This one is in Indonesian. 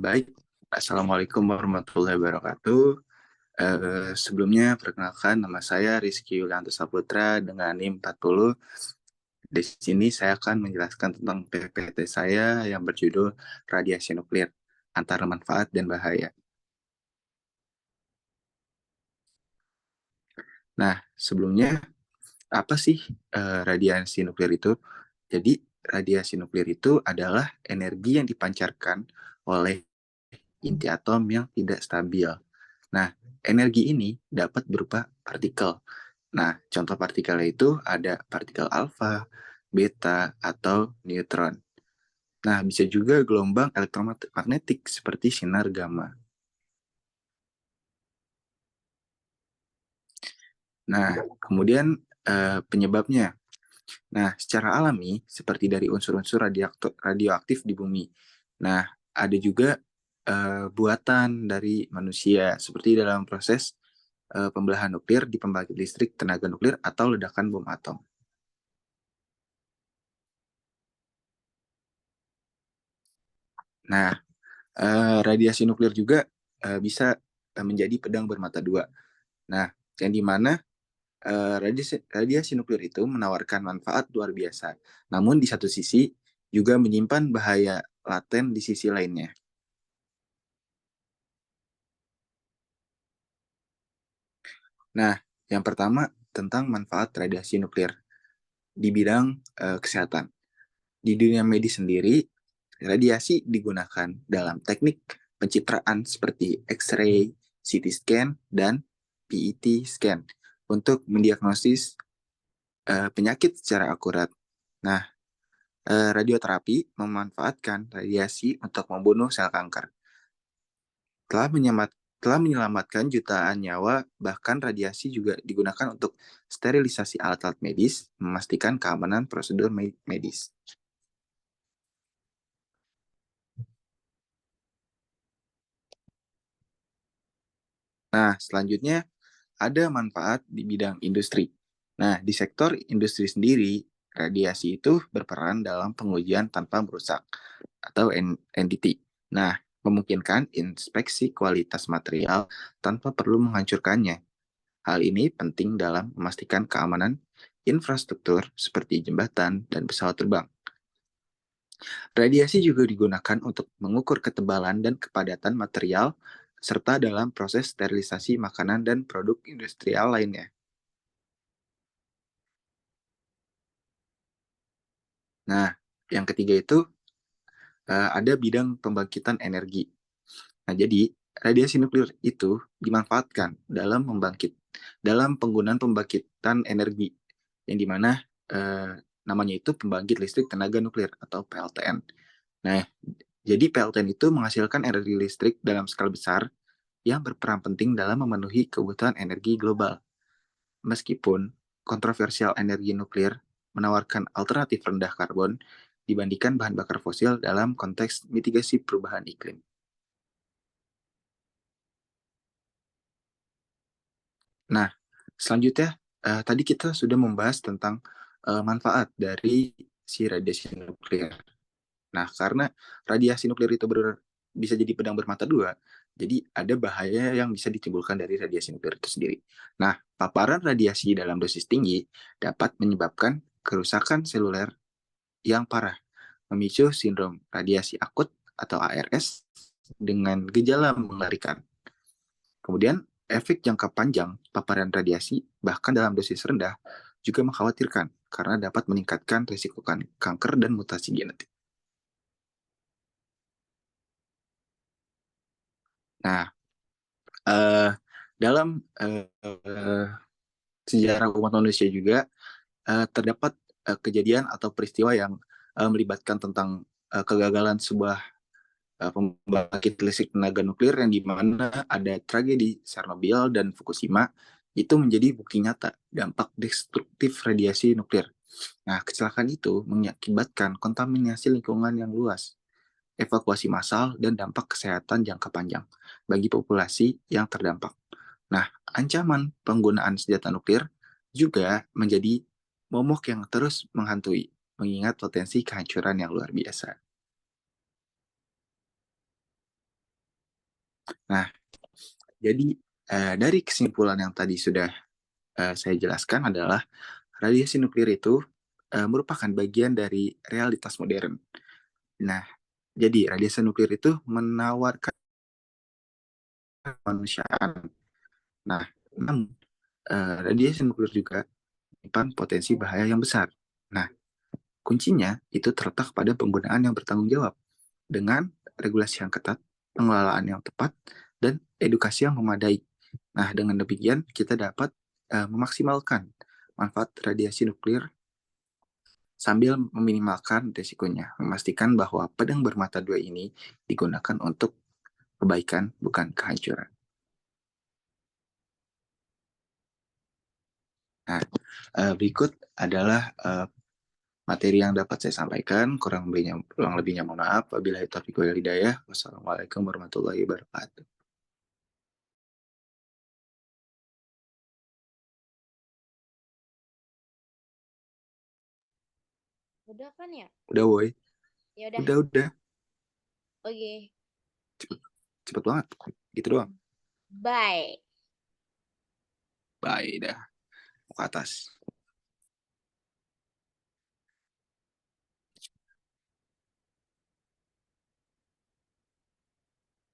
Baik, Assalamualaikum warahmatullahi wabarakatuh. Sebelumnya, perkenalkan nama saya Rizky Yulianto Saputra dengan NIM 40. Di sini saya akan menjelaskan tentang PPT saya yang berjudul Radiasi Nuklir, Antara Manfaat dan Bahaya. Nah, sebelumnya, apa sih radiasi nuklir itu? Jadi, radiasi nuklir itu adalah energi yang dipancarkan oleh inti atom yang tidak stabil. Nah, energi ini dapat berupa partikel. Nah, contoh partikelnya itu ada partikel alfa, beta, atau neutron. Nah, bisa juga gelombang elektromagnetik seperti sinar gamma. Nah, kemudian penyebabnya. Nah, secara alami, seperti dari unsur-unsur radioaktif di bumi. Nah, ada juga buatan dari manusia, seperti dalam proses pembelahan nuklir di pembangkit listrik tenaga nuklir atau ledakan bom atom. Nah, radiasi nuklir juga bisa menjadi pedang bermata dua. Nah, yang dimana radiasi nuklir itu menawarkan manfaat luar biasa, namun di satu sisi juga menyimpan bahaya laten di sisi lainnya. Nah, yang pertama tentang manfaat radiasi nuklir di bidang kesehatan. Di dunia medis sendiri, radiasi digunakan dalam teknik pencitraan seperti X-ray, CT scan, dan PET scan untuk mendiagnosis penyakit secara akurat. Nah, radioterapi memanfaatkan radiasi untuk membunuh sel kanker. Telah telah menyelamatkan jutaan nyawa, bahkan radiasi juga digunakan untuk sterilisasi alat-alat medis, memastikan keamanan prosedur medis. Nah, selanjutnya ada manfaat di bidang industri. Nah, di sektor industri sendiri, radiasi itu berperan dalam pengujian tanpa merusak atau NDT. Nah, memungkinkan inspeksi kualitas material tanpa perlu menghancurkannya. Hal ini penting dalam memastikan keamanan infrastruktur seperti jembatan dan pesawat terbang. Radiasi juga digunakan untuk mengukur ketebalan dan kepadatan material serta dalam proses sterilisasi makanan dan produk industrial lainnya. Nah, yang ketiga itu ada bidang pembangkitan energi. Nah, jadi radiasi nuklir itu dimanfaatkan dalam penggunaan pembangkitan energi yang dimana namanya itu pembangkit listrik tenaga nuklir atau PLTN. Nah, jadi PLTN itu menghasilkan energi listrik dalam skala besar yang berperan penting dalam memenuhi kebutuhan energi global. Meskipun kontroversial energi nuklir menawarkan alternatif rendah karbon dibandingkan bahan bakar fosil dalam konteks mitigasi perubahan iklim. Nah, selanjutnya tadi kita sudah membahas tentang manfaat dari si radiasi nuklir. Nah, karena radiasi nuklir itu bisa jadi pedang bermata dua, jadi ada bahaya yang bisa ditimbulkan dari radiasi nuklir itu sendiri. Nah, paparan radiasi dalam dosis tinggi dapat menyebabkan kerusakan seluler yang parah, memicu sindrom radiasi akut atau ARS dengan gejala mengerikan. Kemudian, efek jangka panjang paparan radiasi, bahkan dalam dosis rendah, juga mengkhawatirkan karena dapat meningkatkan risiko kanker dan mutasi genetik. Nah, uh, dalam sejarah umat manusia juga terdapat kejadian atau peristiwa yang melibatkan tentang kegagalan sebuah pembangkit listrik tenaga nuklir yang di mana ada tragedi Chernobyl dan Fukushima itu menjadi bukti nyata dampak destruktif radiasi nuklir. Nah, kecelakaan itu mengakibatkan kontaminasi lingkungan yang luas, evakuasi massal, dan dampak kesehatan jangka panjang bagi populasi yang terdampak. Nah, ancaman penggunaan senjata nuklir juga menjadi momok yang terus menghantui. mengingat potensi kehancuran yang luar biasa. Nah, jadi dari kesimpulan yang tadi sudah saya jelaskan adalah radiasi nuklir itu merupakan bagian dari realitas modern. Nah, jadi radiasi nuklir itu menawarkan kemanusiaan. Nah, namun radiasi nuklir juga menyimpan potensi bahaya yang besar. Nah, kuncinya itu terletak pada penggunaan yang bertanggung jawab dengan regulasi yang ketat, pengelolaan yang tepat, dan edukasi yang memadai. Nah, dengan demikian kita dapat memaksimalkan manfaat radiasi nuklir sambil meminimalkan risikonya, memastikan bahwa pedang bermata dua ini digunakan untuk kebaikan, bukan kehancuran. Nah, berikut adalah materi yang dapat saya sampaikan. Kurang lebihnya mohon maaf. Wabillahi taufiq wal hidayah. Wassalamualaikum warahmatullahi wabarakatuh. Udah kan ya? Udah, woi. Ya udah. Udah. Oke. Cepet banget. Gitu doang. Bye. Bye dah. Mau ke atas.